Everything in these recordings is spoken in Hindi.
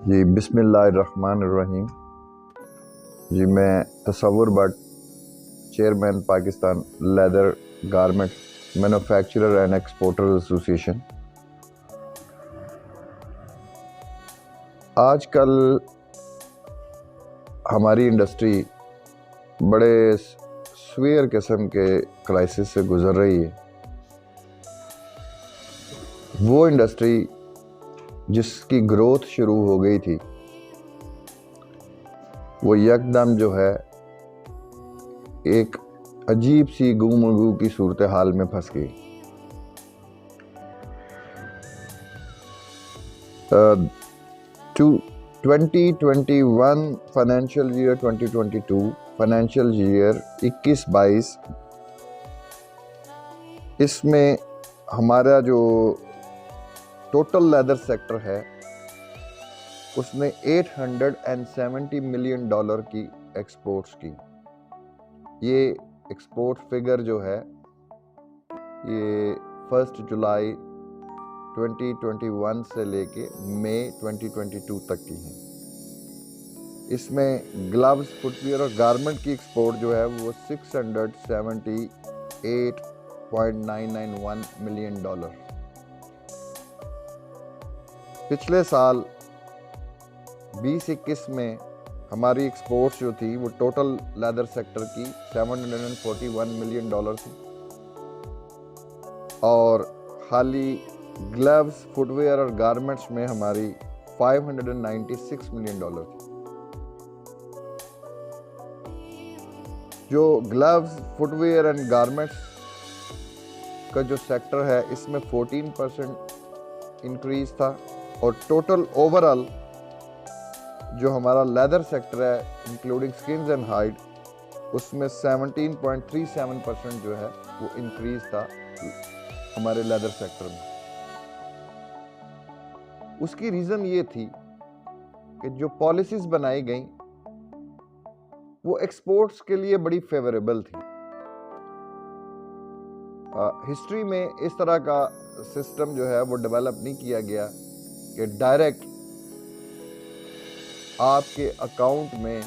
जी बिस्मिल्लाहिर्रहमानिर्रहीम। जी मैं Tasawwur Butt, chairman Pakistan leather garment manufacturer and exporters association. आजकल हमारी इंडस्ट्री बड़े सीवियर किस्म के क्राइसिस से गुज़र रही है। वो इंडस्ट्री जिसकी ग्रोथ शुरू हो गई थी वो यकदम जो है एक अजीब सी गुमगू की सूरत हाल में फंस गई। 2021 फाइनेंशियल ईयर 2022 फाइनेंशियल ईयर 21-22 इसमें हमारा जो टोटल लेदर सेक्टर है उसने $870 मिलियन की एक्सपोर्ट्स की। ये एक्सपोर्ट फिगर जो है ये 1 जुलाई 2021 से लेके मई 2022 तक की है। इसमें ग्लव्स, फुटवियर और गारमेंट की एक्सपोर्ट जो है वो $678.991 मिलियन। पिछले साल 2021 में हमारी एक्सपोर्ट्स जो थी वो टोटल लेदर सेक्टर की $741 मिलियन थी और खाली ग्लव्स, फुटवेयर और गारमेंट्स में हमारी $596 मिलियन थी। जो ग्लव्स, फुटवेयर एंड गारमेंट्स का जो सेक्टर है इसमें 14% इंक्रीज था और टोटल ओवरऑल जो हमारा लेदर सेक्टर है इंक्लूडिंग स्किन्स एंड हाइड उसमें 17.37% जो है वो इंक्रीज था हमारे लेदर सेक्टर में। उसकी रीज़न ये थी कि जो पॉलिसीज बनाई गई वो एक्सपोर्ट्स के लिए बड़ी फेवरेबल थी। हिस्ट्री में इस तरह का सिस्टम जो है वो डेवलप नहीं किया गया कि डायरेक्ट आपके अकाउंट में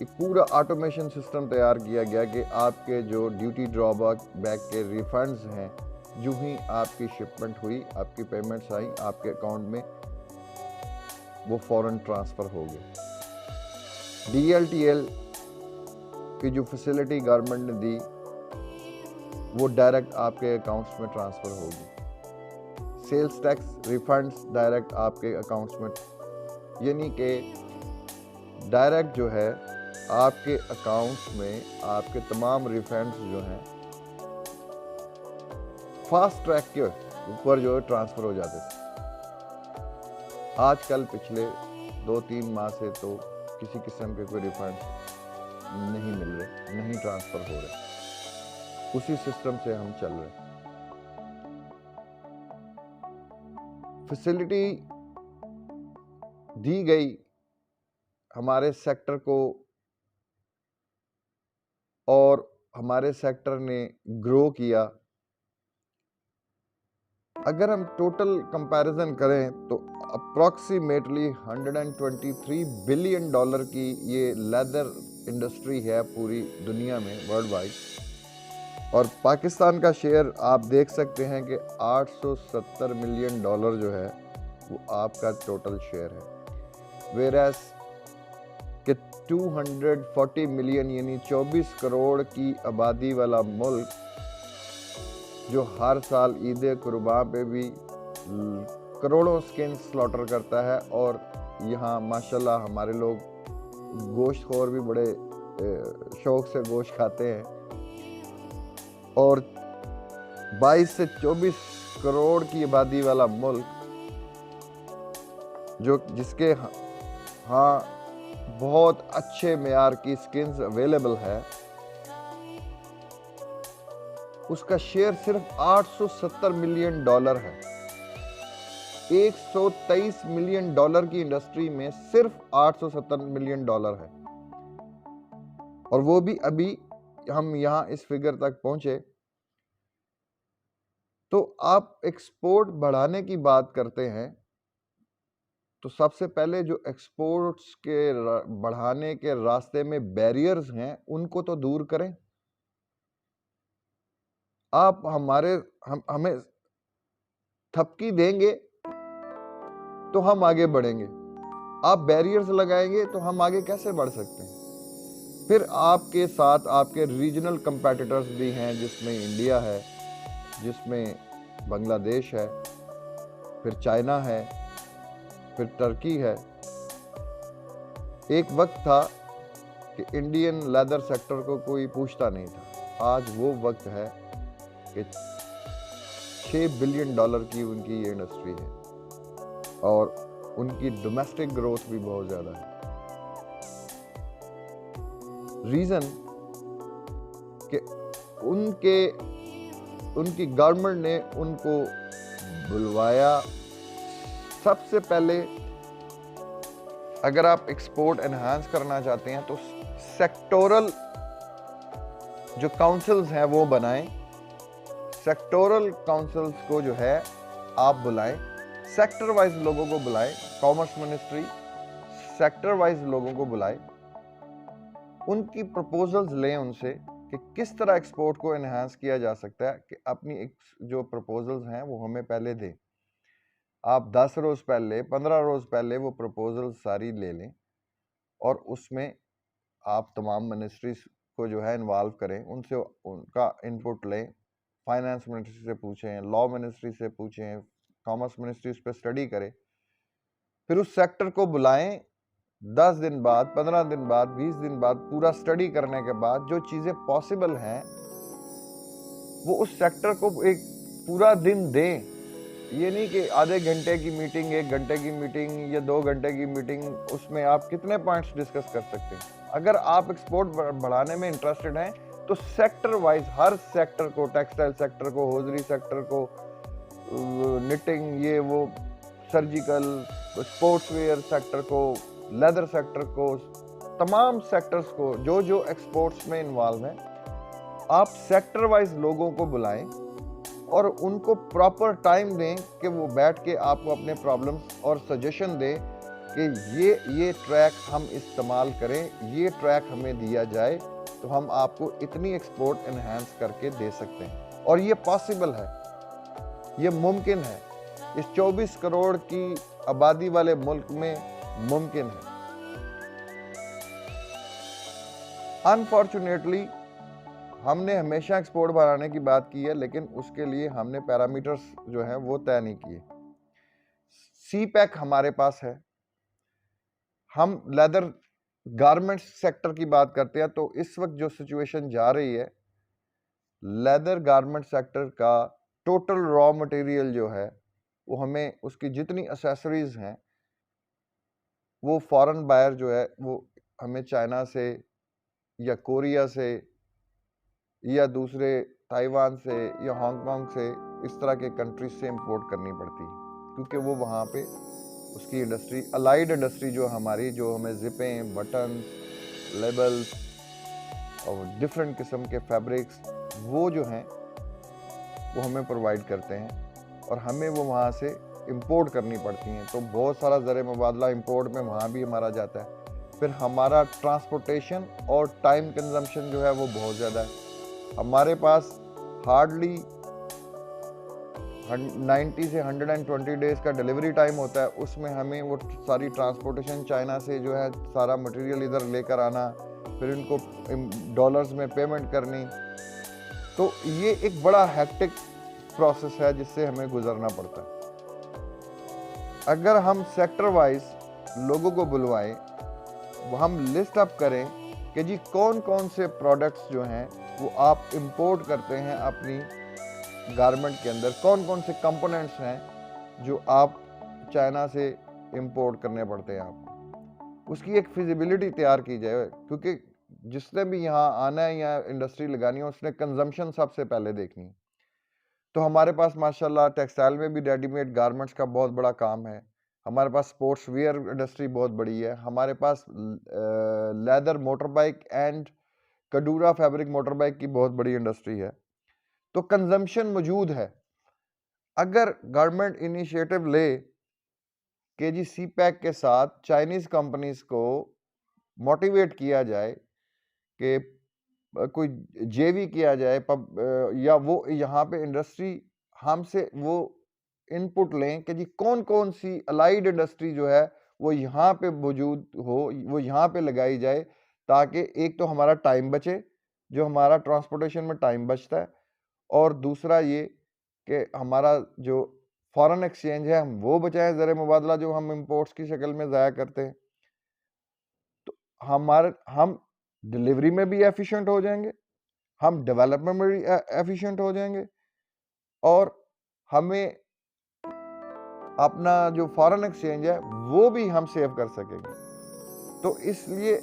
एक पूरा ऑटोमेशन सिस्टम तैयार किया गया कि आपके जो ड्यूटी ड्रॉबैक के रिफंड्स हैं जो ही आपकी शिपमेंट हुई, आपकी पेमेंट्स आई आपके अकाउंट में वो फौरन ट्रांसफ़र हो गए। DLTL की जो फैसिलिटी गवर्नमेंट ने दी वो डायरेक्ट आपके अकाउंट्स में ट्रांसफ़र होगी। सेल्स टैक्स रिफंड्स डायरेक्ट आपके अकाउंट्स में, यानी कि डायरेक्ट जो है आपके अकाउंट्स में आपके तमाम रिफंड्स जो हैं फास्ट ट्रैक के ऊपर जो है ट्रांसफ़र हो जाते थे। आजकल पिछले 2-3 माह से तो किसी किस्म के कोई रिफंड नहीं मिल रहे, नहीं ट्रांसफ़र हो रहे। उसी सिस्टम से हम चल रहे। फैसिलिटी दी गई हमारे सेक्टर को और हमारे सेक्टर ने ग्रो किया। अगर हम टोटल कंपैरिजन करें तो अप्रॉक्सीमेटली $123 बिलियन की ये लेदर इंडस्ट्री है पूरी दुनिया में, वर्ल्ड वाइड। और पाकिस्तान का शेयर आप देख सकते हैं कि $870 मिलियन जो है वो आपका टोटल शेयर है। वेरएस कि 240 मिलियन यानी 24 करोड़ की आबादी वाला मुल्क जो हर साल ईद कुर्बान पे भी करोड़ों स्किन स्लॉटर करता है और यहाँ माशाल्लाह हमारे लोग गोश्तखोर भी बड़े शौक से गोश्त खाते हैं और 22 से 24 करोड़ की आबादी वाला मुल्क जो जिसके हाँ बहुत अच्छे मेयार की स्किन्स अवेलेबल है, उसका शेयर सिर्फ $870 मिलियन है। $123 मिलियन की इंडस्ट्री में सिर्फ $870 मिलियन है और वो भी अभी हम यहाँ इस फिगर तक पहुंचे। तो आप एक्सपोर्ट बढ़ाने की बात करते हैं तो सबसे पहले जो एक्सपोर्ट्स के बढ़ाने के रास्ते में बैरियर्स हैं उनको तो दूर करें। आप हमें थपकी देंगे तो हम आगे बढ़ेंगे, आप बैरियर्स लगाएंगे तो हम आगे कैसे बढ़ सकते हैं? फिर आपके साथ आपके रीजनल कंपेटिटर्स भी हैं, जिसमें इंडिया है, जिसमें बांग्लादेश है, फिर चाइना है, फिर टर्की है। एक वक्त था कि इंडियन लेदर सेक्टर को कोई पूछता नहीं था। आज वो वक्त है कि $6 बिलियन की उनकी ये इंडस्ट्री है और उनकी डोमेस्टिक ग्रोथ भी बहुत ज़्यादा है। रीज़न कि उनकी गवर्नमेंट ने उनको बुलवाया। सबसे पहले अगर आप एक्सपोर्ट एनहांस करना चाहते हैं तो सेक्टोरल जो काउंसिल्स हैं वो बनाएं। सेक्टोरल काउंसिल्स को जो है आप बुलाएं, सेक्टर वाइज लोगों को बुलाएं। कॉमर्स मिनिस्ट्री सेक्टर वाइज लोगों को बुलाए, उनकी प्रपोजल्स लें उनसे कि किस तरह एक्सपोर्ट को एनहांस किया जा सकता है। कि अपनी जो प्रपोजल्स हैं वो हमें पहले दें। आप 10 रोज पहले, 15 रोज पहले वो प्रपोजल्स सारी ले लें और उसमें आप तमाम मिनिस्ट्रीज को जो है इन्वॉल्व करें, उनसे उनका इनपुट लें। फाइनेंस मिनिस्ट्री से पूछें, लॉ मिनिस्ट्री से पूछें, कॉमर्स मिनिस्ट्री उस पर स्टडी करें। फिर उस सेक्टर को बुलाएं। 10 दिन बाद, 15 दिन बाद, 20 दिन बाद पूरा स्टडी करने के बाद जो चीज़ें पॉसिबल हैं वो उस सेक्टर को एक पूरा दिन दें। ये नहीं कि आधे घंटे की मीटिंग, 1 घंटे की मीटिंग या 2 घंटे की मीटिंग, उसमें आप कितने पॉइंट्स डिस्कस कर सकते हैं। अगर आप एक्सपोर्ट बढ़ाने में इंटरेस्टेड हैं तो सेक्टर वाइज हर सेक्टर को, टेक्सटाइल सेक्टर को, होजरी सेक्टर को, निटिंग, ये वो, सर्जिकल, स्पोर्ट्स वेयर सेक्टर को, लेदर सेक्टर को, तमाम सेक्टर्स को जो जो एक्सपोर्ट्स में इन्वॉल्व हैं, आप सेक्टर वाइज लोगों को बुलाएं और उनको प्रॉपर टाइम दें कि वो बैठ के आपको अपने प्रॉब्लम्स और सजेशन दें कि ये ट्रैक हम इस्तेमाल करें, ये ट्रैक हमें दिया जाए तो हम आपको इतनी एक्सपोर्ट एनहांस करके दे सकते हैं। और ये पॉसिबल है, ये मुमकिन है, इस 24 करोड़ की आबादी वाले मुल्क में मुमकिन है। अनफॉर्चुनेटली हमने हमेशा एक्सपोर्ट बढ़ाने की बात की है, लेकिन उसके लिए हमने पैरामीटर्स जो हैं वो तय नहीं किए। सी पैक हमारे पास है। हम लेदर गारमेंट्स सेक्टर की बात करते हैं तो इस वक्त जो सिचुएशन जा रही है, लेदर गारमेंट सेक्टर का टोटल रॉ मटेरियल जो है वो हमें, उसकी जितनी एसेसरीज हैं वो फॉरेन बायर जो है वो हमें चाइना से या कोरिया से या दूसरे ताइवान से या हांगकांग से, इस तरह के कंट्रीज से इंपोर्ट करनी पड़ती है, क्योंकि वो वहाँ पे उसकी इंडस्ट्री, अलाइड इंडस्ट्री जो हमारी, जो हमें जिपें, बटन, लेबल्स और डिफरेंट किस्म के फैब्रिक्स वो जो हैं वो हमें प्रोवाइड करते हैं और हमें वो वहाँ से इंपोर्ट करनी पड़ती हैं। तो बहुत सारा ज़र मुबादला इंपोर्ट में वहाँ भी हमारा जाता है। फिर हमारा ट्रांसपोर्टेशन और टाइम कंजम्पशन जो है वो बहुत ज़्यादा है। हमारे पास हार्डली 90 से 120 डेज़ का डिलीवरी टाइम होता है। उसमें हमें वो सारी ट्रांसपोर्टेशन, चाइना से जो है सारा मटेरियल इधर लेकर आना, फिर इनको डॉलर्स में पेमेंट करनी, तो ये एक बड़ा हेक्टिक प्रोसेस है जिससे हमें गुजरना पड़ता है। अगर हम सेक्टर वाइज लोगों को बुलवाएं, वो हम लिस्ट अप करें कि जी कौन कौन से प्रोडक्ट्स जो हैं वो आप इंपोर्ट करते हैं अपनी गारमेंट के अंदर, कौन कौन से कंपोनेंट्स हैं जो आप चाइना से इंपोर्ट करने पड़ते हैं आपको, उसकी एक फिजिबिलिटी तैयार की जाए। क्योंकि जिसने भी यहाँ आना है या इंडस्ट्री लगानी है उसने कंजम्पशन सबसे पहले देखनी है। तो हमारे पास माशाल्लाह टेक्सटाइल में भी रेडीमेड गारमेंट्स का बहुत बड़ा काम है। हमारे पास स्पोर्ट्स वियर इंडस्ट्री बहुत बड़ी है। हमारे पास leather motor bike and Cordura fabric motor bike की बहुत बड़ी इंडस्ट्री है। तो कंजम्पशन मौजूद है। अगर गवर्नमेंट इनिशिएटिव ले कि जी CPEC के साथ चाइनीज़ कंपनीज़ को मोटिवेट किया जाए कि कोई JV किया जाए या वो यहाँ पे इंडस्ट्री हमसे वो इनपुट लें कि जी कौन-कौन सी अलाइड इंडस्ट्री जो है वो यहाँ पे मौजूद हो, वो यहाँ पे लगाई जाए, ताकि एक तो हमारा टाइम बचे, जो हमारा ट्रांसपोर्टेशन में टाइम बचता है, और दूसरा ये कि हमारा जो फॉरेन एक्सचेंज है हम वो बचाएं, ज़र मुबादला जो हम इंपोर्ट्स की शक्ल में ज़ाया करते हैं। तो हम डिलीवरी में भी एफिशिएंट हो जाएंगे, हम डेवलपमेंट में भी एफिशिएंट हो जाएंगे, और हमें अपना जो फॉरेन एक्सचेंज है वो भी हम सेव कर सकेंगे। तो इसलिए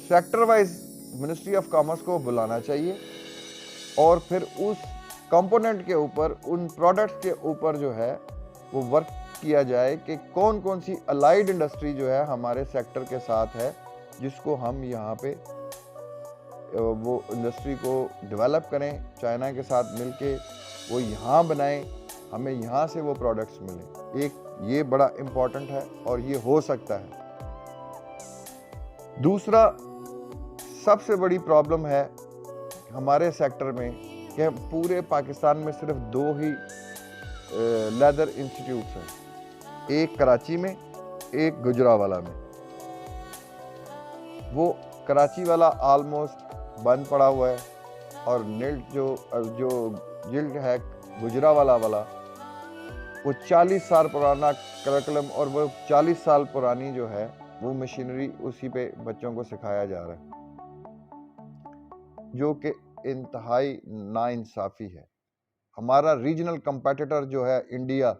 sector wise ministry of commerce को बुलाना चाहिए और फिर उस कंपोनेंट के ऊपर, उन प्रोडक्ट्स के ऊपर जो है वो वर्क किया जाए कि कौन कौन सी अलाइड इंडस्ट्री जो है हमारे सेक्टर के साथ है, जिसको हम यहाँ पे वो इंडस्ट्री को डेवलप करें, चाइना के साथ मिलके वो यहाँ बनाएं, हमें यहाँ से वो प्रोडक्ट्स मिलें। एक ये बड़ा इम्पोर्टेंट है और ये हो सकता है। दूसरा सबसे बड़ी प्रॉब्लम है हमारे सेक्टर में कि पूरे पाकिस्तान में सिर्फ 2 ही लेदर इंस्टीट्यूट्स हैं, एक कराची में, एक गुजरावाला में। वो कराची वाला ऑलमोस्ट बंद पड़ा हुआ है और निल्ट जो जिल्ड है गुजरावाला वाला, वो 40 साल पुराना करिकुलम और वो 40 साल पुरानी जो है वो मशीनरी उसी पे बच्चों को सिखाया जा रहा है, जो कि इंतहाई नाइंसाफ़ी है। हमारा रीजनल कंपेटिटर जो है इंडिया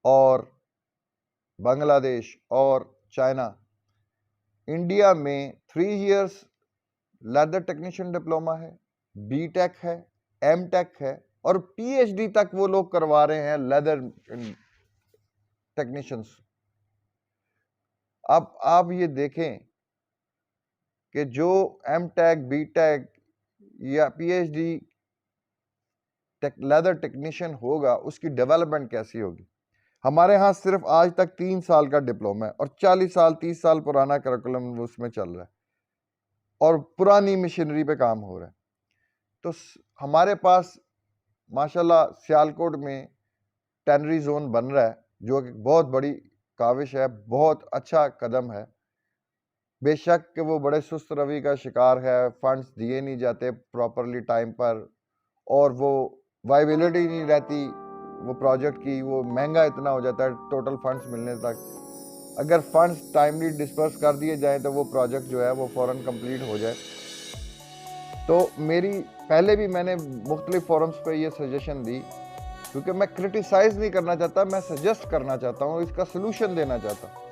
और बांग्लादेश और चाइना, इंडिया में 3 इयर्स लेदर टेक्नीशियन डिप्लोमा है, BTech है, MTech है और PhD तक वो लोग करवा रहे हैं लेदर टेक्नीशियंस। अब आप ये देखें कि जो MTech, BTech या PhD लेदर टेक्नीशियन होगा उसकी डेवलपमेंट कैसी होगी। हमारे यहाँ सिर्फ आज तक 3 साल का डिप्लोमा है और 40 साल 30 साल पुराना करिकुलम उसमें चल रहा है और पुरानी मशीनरी पे काम हो रहा है। तो हमारे पास माशाल्लाह सियालकोट में टैनरी जोन बन रहा है, जो कि बहुत बड़ी काविश है, बहुत अच्छा कदम है। बेशक कि वो बड़े सुस्त रवि का शिकार है, फंड्स दिए नहीं जाते प्रॉपरली टाइम पर और वो वाइबिलिटी नहीं रहती वो प्रोजेक्ट की, वो महंगा इतना हो जाता है टोटल फंड्स मिलने तक। अगर फंड्स टाइमली डिस्पर्स कर दिए जाएं तो वो प्रोजेक्ट जो है वो फ़ौरन कंप्लीट हो जाए। तो मेरी पहले भी मैंने मुख्तलिफ फोरम्स पे ये सजेशन दी, क्योंकि मैं क्रिटिसाइज़ नहीं करना चाहता, मैं सजेस्ट करना चाहता हूँ, इसका सोल्यूशन देना चाहता हूँ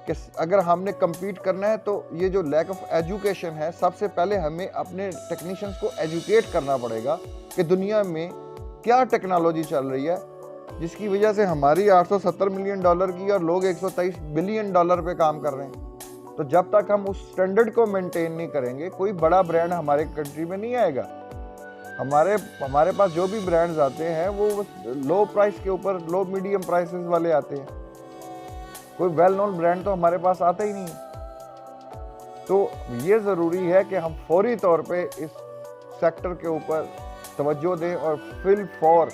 कि अगर हमने कम्पीट करना है तो ये जो लैक ऑफ एजुकेशन है, सबसे पहले हमें अपने टेक्नीशियंस को एजुकेट करना पड़ेगा कि दुनिया में क्या टेक्नोलॉजी चल रही है, जिसकी वजह से हमारी $870 मिलियन की और लोग $123 बिलियन पे काम कर रहे हैं। तो जब तक हम उस स्टैंडर्ड को मेंटेन नहीं करेंगे, कोई बड़ा ब्रांड हमारे कंट्री में नहीं आएगा। हमारे पास जो भी ब्रांड्स आते हैं वो लो प्राइस के ऊपर, लो मीडियम प्राइसेस वाले आते हैं, कोई वेल नोन ब्रांड तो हमारे पास आता ही नहीं है। तो ये ज़रूरी है कि हम फौरी तौर पे इस सेक्टर के ऊपर तवज्जो दें और फिल फॉर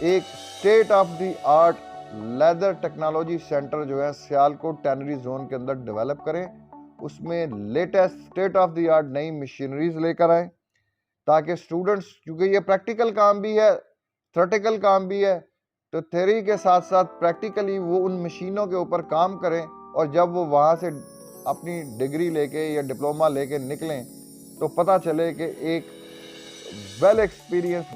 एक state of the art leather technology centre जो है सियालकोट टैनरी जोन के अंदर डेवलप करें। उसमें latest state of the art नई मशीनरीज लेकर आएँ, ताकि स्टूडेंट्स, क्योंकि ये प्रैक्टिकल काम भी है, थ्योरेटिकल काम भी है, तो थ्योरी के साथ साथ प्रैक्टिकली वो उन मशीनों के ऊपर काम करें और जब वो वहाँ से अपनी डिग्री लेके या डिप्लोमा लेके निकलें तो पता चले कि एक वेल एक्सपीरियंस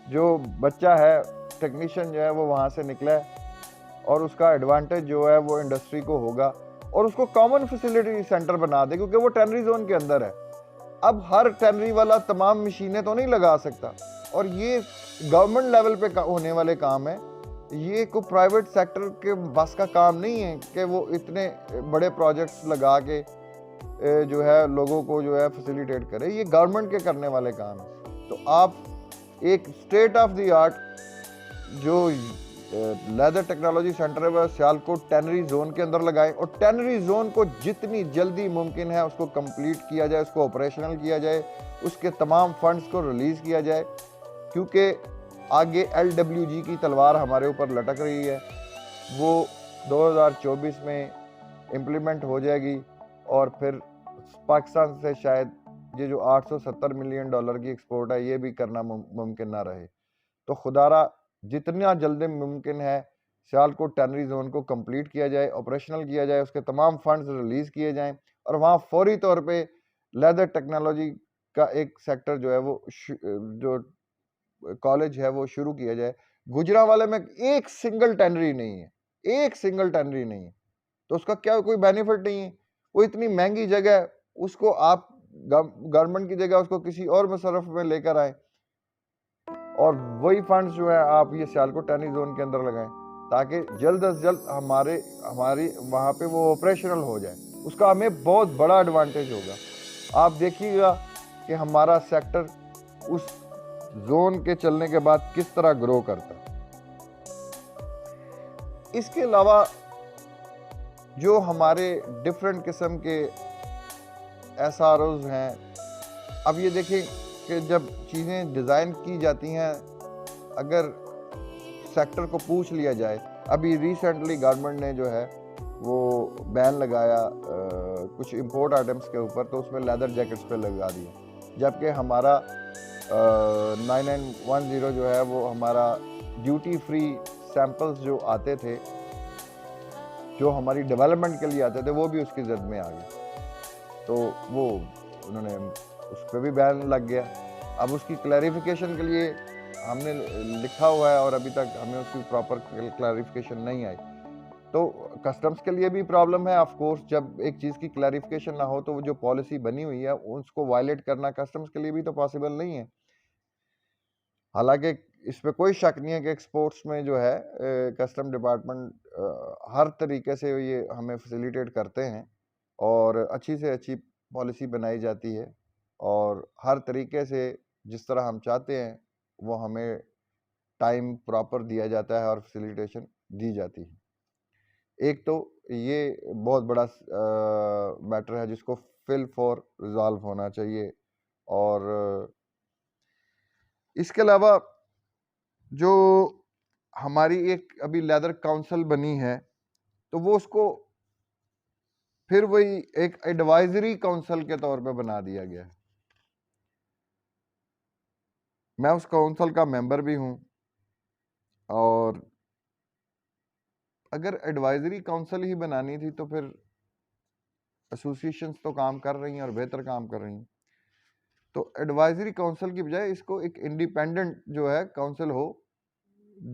जो बच्चा है, टेक्नीशियन जो है वो वहाँ से निकला है और उसका एडवांटेज जो है वो इंडस्ट्री को होगा और उसको कॉमन फैसिलिटी सेंटर बना दे, क्योंकि वो टैनरी जोन के अंदर है। अब हर टैनरी वाला तमाम मशीनें तो नहीं लगा सकता और ये गवर्नमेंट लेवल पे होने वाले काम है, ये कोई प्राइवेट सेक्टर के बस का काम नहीं है कि वो इतने बड़े प्रोजेक्ट्स लगा के जो है लोगों को जो है फैसिलिटेट करे, ये गवर्नमेंट के करने वाले काम है। तो आप एक स्टेट ऑफ द आर्ट जो लेदर टेक्नोलॉजी सेंटर है वह सियालकोट टैनरी जोन के अंदर लगाएं और टैनरी जोन को जितनी जल्दी मुमकिन है उसको कंप्लीट किया जाए, उसको ऑपरेशनल किया जाए, उसके तमाम फंड्स को रिलीज किया जाए, क्योंकि आगे LWG की तलवार हमारे ऊपर लटक रही है। वो 2024 में इम्प्लीमेंट हो जाएगी और फिर पाकिस्तान से शायद ये जो 870 मिलियन डॉलर की एक्सपोर्ट है ये भी करना मुमकिन ना रहे। तो खुदारा जितना जल्दी मुमकिन है सियालकोट टैनरी जोन को कंप्लीट किया जाए, ऑपरेशनल किया जाए, उसके तमाम फंड्स रिलीज किए जाएं और वहाँ फौरी तौर पे लेदर टेक्नोलॉजी का एक सेक्टर जो है वो जो कॉलेज है वो शुरू किया जाए। गुजरांवाले में एक सिंगल टैनरी नहीं है, एक सिंगल टैनरी नहीं है, तो उसका क्या कोई बेनिफिट नहीं है। वो इतनी महंगी जगह है, उसको आप गवर्नमेंट की जगह उसको किसी और मुसरफ में लेकर आए और वही फंड्स जो है आप ये सियालकोट टैनरी जोन के अंदर लगाएं ताकि जल्द से जल्द हमारी वहाँ पे वो ऑपरेशनल हो जाए। उसका हमें बहुत बड़ा एडवांटेज होगा। आप देखिएगा कि हमारा सेक्टर उस जोन के चलने के बाद किस तरह ग्रो करता है। इसके अलावा जो हमारे डिफरेंट किस्म के SROs हैं, अब ये देखें कि जब चीज़ें डिज़ाइन की जाती हैं, अगर सेक्टर को पूछ लिया जाए, अभी रिसेंटली गवर्नमेंट ने जो है वो बैन लगाया कुछ इंपोर्ट आइटम्स के ऊपर, तो उसमें लेदर जैकेट्स पे लगा दिया, जबकि हमारा 9910 जो है वो हमारा ड्यूटी फ्री सैंपल्स जो आते थे, जो हमारी डेवलपमेंट के लिए आते थे, वो भी उसकी जद में आ गए, तो वो उन्होंने उस पर भी बैन लग गया। अब उसकी क्लैरिफिकेशन के लिए हमने लिखा हुआ है और अभी तक हमें उसकी प्रॉपर क्लैरिफिकेशन नहीं आई, तो कस्टम्स के लिए भी प्रॉब्लम है। ऑफ कोर्स जब एक चीज़ की क्लैरिफिकेशन ना हो तो वो जो पॉलिसी बनी हुई है उसको वायलेट करना कस्टम्स के लिए भी तो पॉसिबल नहीं है। हालांकि इस पे कोई शक नहीं है कि एक्सपोर्ट्स में जो है कस्टम डिपार्टमेंट हर तरीके से ये हमें फैसिलिटेट करते हैं और अच्छी से अच्छी पॉलिसी बनाई जाती है और हर तरीके से जिस तरह हम चाहते हैं वो हमें टाइम प्रॉपर दिया जाता है और फैसिलिटेशन दी जाती है। एक तो ये बहुत बड़ा मैटर है जिसको फिल फॉर रिजॉल्व होना चाहिए। और इसके अलावा जो हमारी एक अभी लेदर काउंसिल बनी है, तो वो उसको फिर वही एक एडवाइजरी काउंसिल के तौर पे बना दिया गया है। मैं उस काउंसिल का मेंबर भी हूं और अगर एडवाइजरी काउंसिल ही बनानी थी तो फिर एसोसिएशंस तो काम कर रही हैं और बेहतर काम कर रही हैं, तो एडवाइजरी काउंसिल की बजाय इसको एक इंडिपेंडेंट जो है काउंसिल हो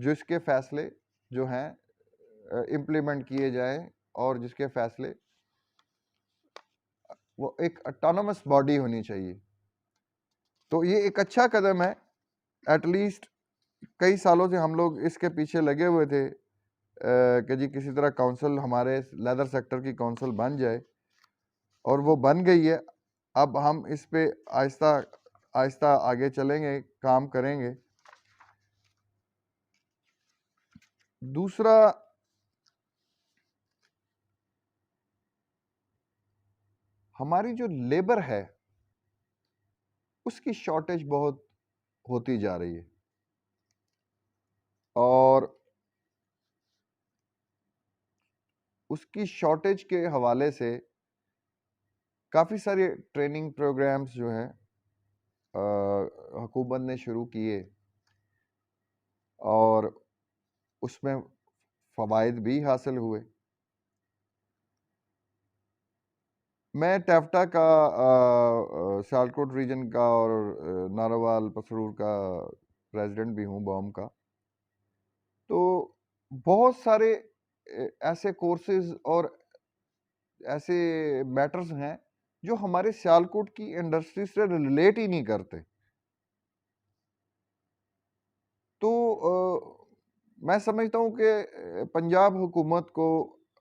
जिसके फैसले जो हैं इम्प्लीमेंट किए जाएं और जिसके फैसले वो एक ऑटोनोमस बॉडी होनी चाहिए। तो ये एक अच्छा कदम है। एटलीस्ट कई सालों से हम लोग इसके पीछे लगे हुए थे कि जी किसी तरह काउंसिल हमारे लेदर सेक्टर की काउंसिल बन जाए और वो बन गई है। अब हम इस पे आहिस्ता आहिस्ता आगे चलेंगे, काम करेंगे। दूसरा, हमारी जो लेबर है उसकी शॉर्टेज बहुत होती जा रही है और उसकी शॉर्टेज के हवाले से काफ़ी सारे ट्रेनिंग प्रोग्राम्स जो हैं हुकूमत ने शुरू किए और उसमें फ़वाइद भी हासिल हुए। मैं टैफ्टा का सियालकोट रीजन का और नारोवाल पसरूर का प्रेसिडेंट भी हूँ बॉम का। तो बहुत सारे ऐसे कोर्सेज और ऐसे मैटर्स हैं जो हमारे सियालकोट की इंडस्ट्री से रिलेट ही नहीं करते। तो मैं समझता हूँ कि पंजाब हुकूमत को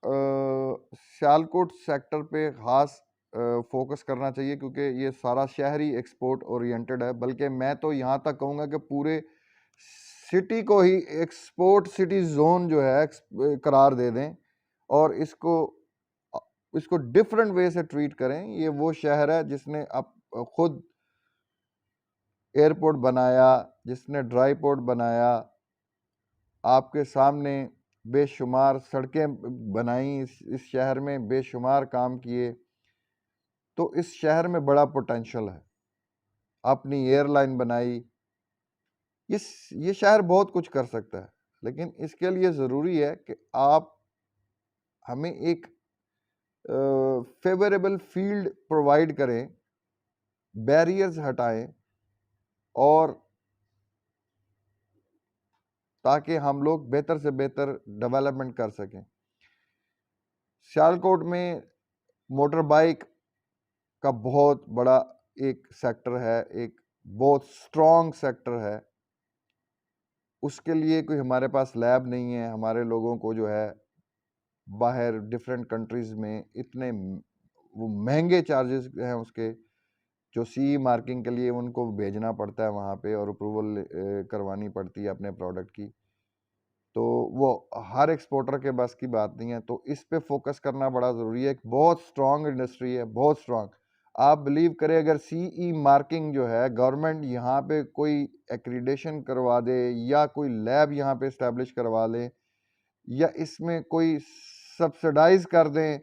सियालकोट सेक्टर पे ख़ास फोकस करना चाहिए क्योंकि ये सारा शहरी एक्सपोर्ट ओरिएंटेड है। बल्कि मैं तो यहाँ तक कहूँगा कि पूरे सिटी को ही एक्सपोर्ट सिटी जोन जो है करार दे दें और इसको डिफरेंट वे से ट्रीट करें। ये वो शहर है जिसने अब खुद एयरपोर्ट बनाया, जिसने ड्राई पोर्ट बनाया, आपके सामने बेशुमार सड़कें बनाई, इस शहर में बेशुमार काम किए। तो इस शहर में बड़ा पोटेंशियल है। अपनी एयरलाइन बनाई। ये शहर बहुत कुछ कर सकता है, लेकिन इसके लिए ज़रूरी है कि आप हमें एक फेवरेबल फील्ड प्रोवाइड करें, बैरियर्स हटाएं, और ताकि हम लोग बेहतर से बेहतर डेवलपमेंट कर सकें। सियालकोट में मोटर बाइक का बहुत बड़ा एक सेक्टर है, एक बहुत स्ट्रॉन्ग सेक्टर है। उसके लिए कोई हमारे पास लैब नहीं है। हमारे लोगों को जो है बाहर डिफरेंट कंट्रीज़ में इतने वो महंगे चार्जेस हैं उसके, जो CE मार्किंग के लिए उनको भेजना पड़ता है वहाँ पे और अप्रूवल करवानी पड़ती है अपने प्रोडक्ट की। तो वो हर एक्सपोर्टर के बस की बात नहीं है। तो इस पे फोकस करना बड़ा ज़रूरी है। एक बहुत स्ट्रॉन्ग इंडस्ट्री है, बहुत स्ट्रॉन्ग। आप बिलीव करें, अगर CE मार्किंग जो है गवर्नमेंट यहाँ पे कोई एक्रीडेशन करवा दे या कोई लैब यहाँ पे इस्टेब्लिश करवा ले या इसमें कोई सब्सिडाइज कर दें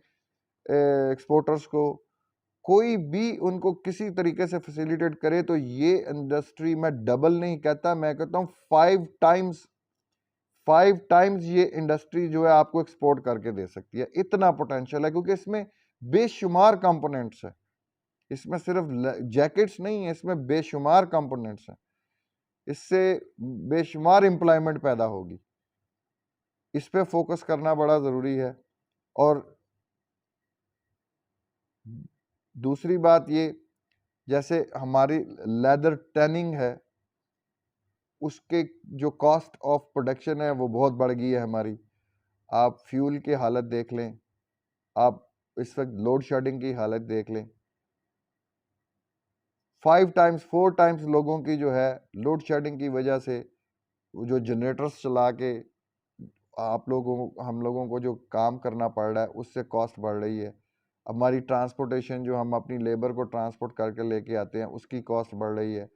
एक्सपोर्टर्स को, कोई भी उनको किसी तरीके से फैसिलिटेट करे, तो ये इंडस्ट्री, मैं डबल नहीं कहता, मैं कहता हूँ 5 टाइम्स ये इंडस्ट्री जो है आपको एक्सपोर्ट करके दे सकती है। इतना पोटेंशियल है, क्योंकि इसमें बेशुमार कंपोनेंट्स है। इसमें सिर्फ जैकेट्स नहीं है, इसमें बेशुमार कंपोनेंट्स हैं। इससे बेशुमार एम्प्लॉयमेंट पैदा होगी। इस पे फोकस करना बड़ा ज़रूरी है। और दूसरी बात ये, जैसे हमारी लेदर टैनिंग है, उसके जो कॉस्ट ऑफ प्रोडक्शन है वो बहुत बढ़ गई है हमारी। आप फ्यूल की हालत देख लें, आप इस वक्त लोड शेडिंग की हालत देख लें। 4 टाइम्स लोगों की जो है लोड शेडिंग की वजह से जो जनरेटर्स चला के हम लोगों को जो काम करना पड़ रहा है, उससे कॉस्ट बढ़ रही है। हमारी ट्रांसपोर्टेशन, जो हम अपनी लेबर को ट्रांसपोर्ट करके लेके आते हैं, उसकी कॉस्ट बढ़ रही है।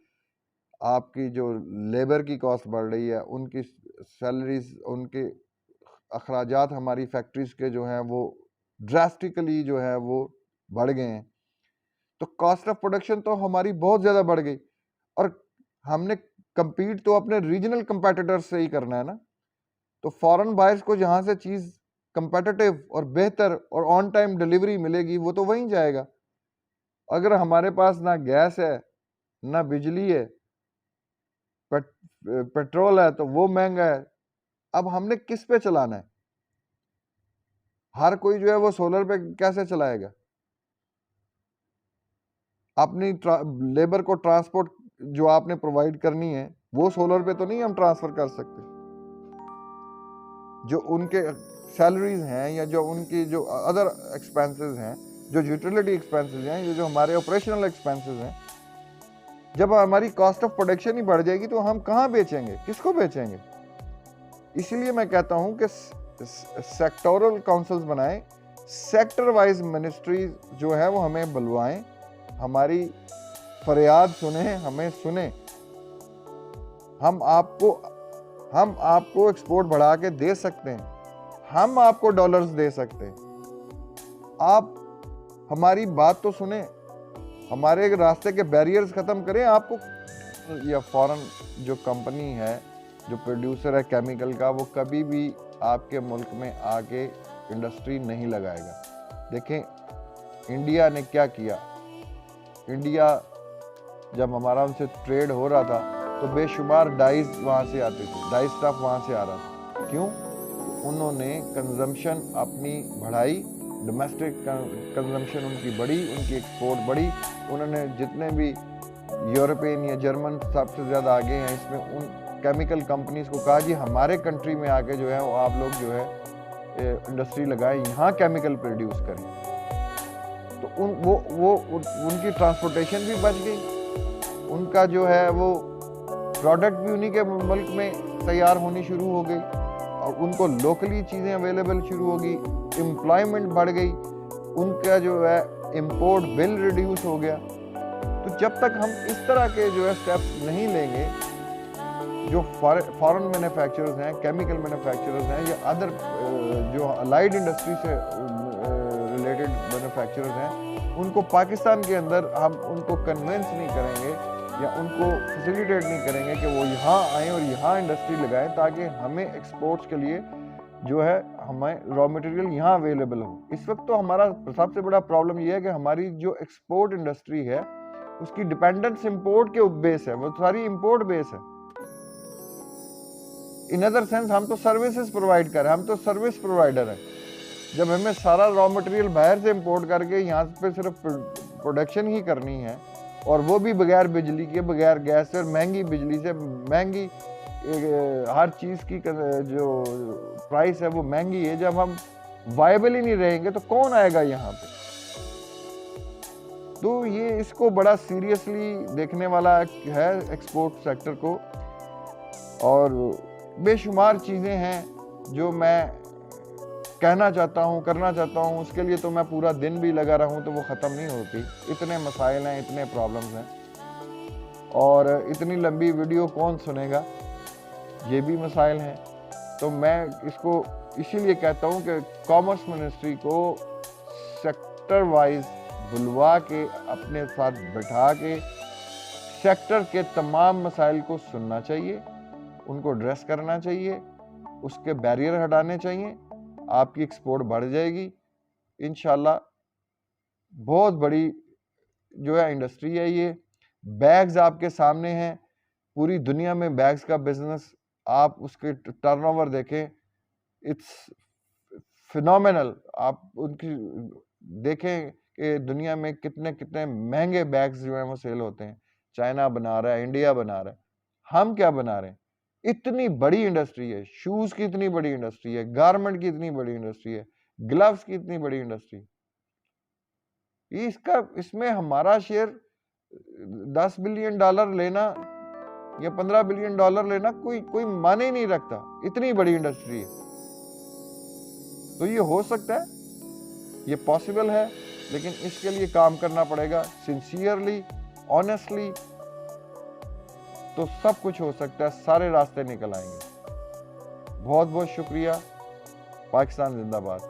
आपकी जो लेबर की कॉस्ट बढ़ रही है, उनकी सैलरीज, उनके अखराजात हमारी फैक्ट्रीज के जो हैं वो ड्रास्टिकली जो है वो बढ़ गए हैं। तो कॉस्ट ऑफ प्रोडक्शन तो हमारी बहुत ज़्यादा बढ़ गई, और हमने compete तो अपने रीजनल कंपेटिटर्स से ही करना है ना। तो फॉरेन बायर्स को जहाँ से चीज़ कंपेटिटिव और बेहतर और ऑन टाइम डिलीवरी मिलेगी, वो तो वहीं जाएगा। अगर हमारे पास ना गैस है, ना बिजली है, पेट्रोल है, तो वो महंगा है। अब हमने किस पे चलाना है? हर कोई जो है वो सोलर पे कैसे चलाएगा? अपनी लेबर को ट्रांसपोर्ट जो आपने प्रोवाइड करनी है, वो सोलर पे तो नहीं हम ट्रांसफर कर सकते। जो उनके सैलरीज हैं या जो उनकी जो अदर एक्सपेंसेस हैं, जो यूटिलिटी एक्सपेंसेस हैं, ये जो हमारे ऑपरेशनल एक्सपेंसेस हैं, जब हमारी कॉस्ट ऑफ प्रोडक्शन ही बढ़ जाएगी तो हम कहाँ बेचेंगे, किसको बेचेंगे? इसीलिए मैं कहता हूँ कि सेक्टोरल काउंसिल्स बनाएं, सेक्टर वाइज मिनिस्ट्रीज जो है वो हमें बुलवाएं, हमारी फरियाद सुने, हमें सुने। हम आपको एक्सपोर्ट बढ़ा के दे सकते हैं, हम आपको डॉलर्स दे सकते हैं। आप हमारी बात तो सुने, हमारे रास्ते के बैरियर्स खत्म करें। आपको या फॉरेन जो कंपनी है, जो प्रोड्यूसर है केमिकल का, वो कभी भी आपके मुल्क में आके इंडस्ट्री नहीं लगाएगा। देखें इंडिया ने क्या किया। इंडिया जब हमारा उनसे ट्रेड हो रहा था तो बेशुमार डाइज वहाँ से आते थे, डाइज स्टफ वहाँ से आ रहा था। क्यों? उन्होंने कंजम्पशन अपनी बढ़ाई, डोमेस्टिक कंजम्पशन उनकी बढ़ी, उनकी एक्सपोर्ट बढ़ी। उन्होंने जितने भी यूरोपियन या जर्मन सबसे ज़्यादा आगे हैं इसमें, उन केमिकल कंपनीज को कहा जी हमारे कंट्री में आके जो है वो आप लोग जो है इंडस्ट्री लगाएं, यहाँ केमिकल प्रोड्यूस करें। तो उनकी ट्रांसपोर्टेशन भी बच गई, उनका जो है वो प्रोडक्ट भी उन्हीं के मुल्क में तैयार होनी शुरू हो गई और उनको लोकली चीज़ें अवेलेबल शुरू होगी, एम्प्लॉयमेंट बढ़ गई, उनका जो है इंपोर्ट बिल रिड्यूस हो गया। तो जब तक हम इस तरह के जो है स्टेप्स नहीं लेंगे, जो फॉरेन मैन्युफैक्चरर्स हैं, केमिकल मैन्युफैक्चरर्स हैं या अदर जो अलाइड इंडस्ट्री से रिलेटेड मैन्युफैक्चरर्स हैं, उनको पाकिस्तान के अंदर हम उनको कन्विंस नहीं करेंगे या उनको फैसिलिटेट नहीं करेंगे कि वो यहाँ आएँ और यहाँ इंडस्ट्री लगाएं, ताकि हमें एक्सपोर्ट्स के लिए जो है हमें रॉ मटेरियल यहाँ अवेलेबल हो। इस वक्त तो हमारा सबसे बड़ा प्रॉब्लम ये है कि हमारी जो एक्सपोर्ट इंडस्ट्री है उसकी डिपेंडेंस इंपोर्ट के बेस है, वो सारी इंपोर्ट बेस है। इन अदर सेंस हम तो सर्विसेज प्रोवाइड कर रहे हैं, हम तो सर्विस प्रोवाइडर हैं। जब हमें सारा रॉ मटेरियल बाहर से इंपोर्ट करके यहाँ पे सिर्फ प्रोडक्शन ही करनी है, और वो भी बगैर बिजली के, बगैर गैस से, और महंगी बिजली से, महंगी हर चीज़ की जो प्राइस है वो महंगी है। जब हम वायबल ही नहीं रहेंगे तो कौन आएगा यहाँ पे? तो ये इसको बड़ा सीरियसली देखने वाला है एक्सपोर्ट सेक्टर को, और बेशुमार चीज़ें हैं जो मैं कहना चाहता हूँ, करना चाहता हूँ। उसके लिए तो मैं पूरा दिन भी लगा रहा हूँ तो वो ख़त्म नहीं होती। इतने मसाइल हैं, इतने प्रॉब्लम्स हैं, और इतनी लंबी वीडियो कौन सुनेगा, ये भी मसाइल हैं। तो मैं इसको इसीलिए कहता हूँ कि कॉमर्स मिनिस्ट्री को सेक्टर वाइज बुलवा के, अपने साथ बैठा के सेक्टर के तमाम मसाइल को सुनना चाहिए, उनको एड्रेस करना चाहिए, उसके बैरियर हटाने चाहिए। आपकी एक्सपोर्ट बढ़ जाएगी इंशाल्लाह। बहुत बड़ी जो है इंडस्ट्री है ये। बैग्स आपके सामने हैं, पूरी दुनिया में बैग्स का बिजनेस, आप उसके टर्नओवर देखें, इट्स फिनोमिनल। आप उनकी देखें कि दुनिया में कितने कितने महंगे बैग्स जो हैं वो सेल होते हैं। चाइना बना रहा है, इंडिया बना रहा है, हम क्या बना रहे हैं? इतनी बड़ी इंडस्ट्री है, शूज की इतनी बड़ी इंडस्ट्री है, गारमेंट की इतनी बड़ी इंडस्ट्री है, ग्लव्स की इतनी बड़ी इंडस्ट्री। इसमें हमारा शेयर $10 बिलियन लेना या $15 बिलियन लेना कोई माने ही नहीं रखता। इतनी बड़ी इंडस्ट्री है। तो ये हो सकता है, ये पॉसिबल है, लेकिन इसके लिए काम करना पड़ेगा सिंसियरली, ऑनेस्टली। तो सब कुछ हो सकता है, सारे रास्ते निकल आएंगे। बहुत बहुत शुक्रिया। पाकिस्तान जिंदाबाद।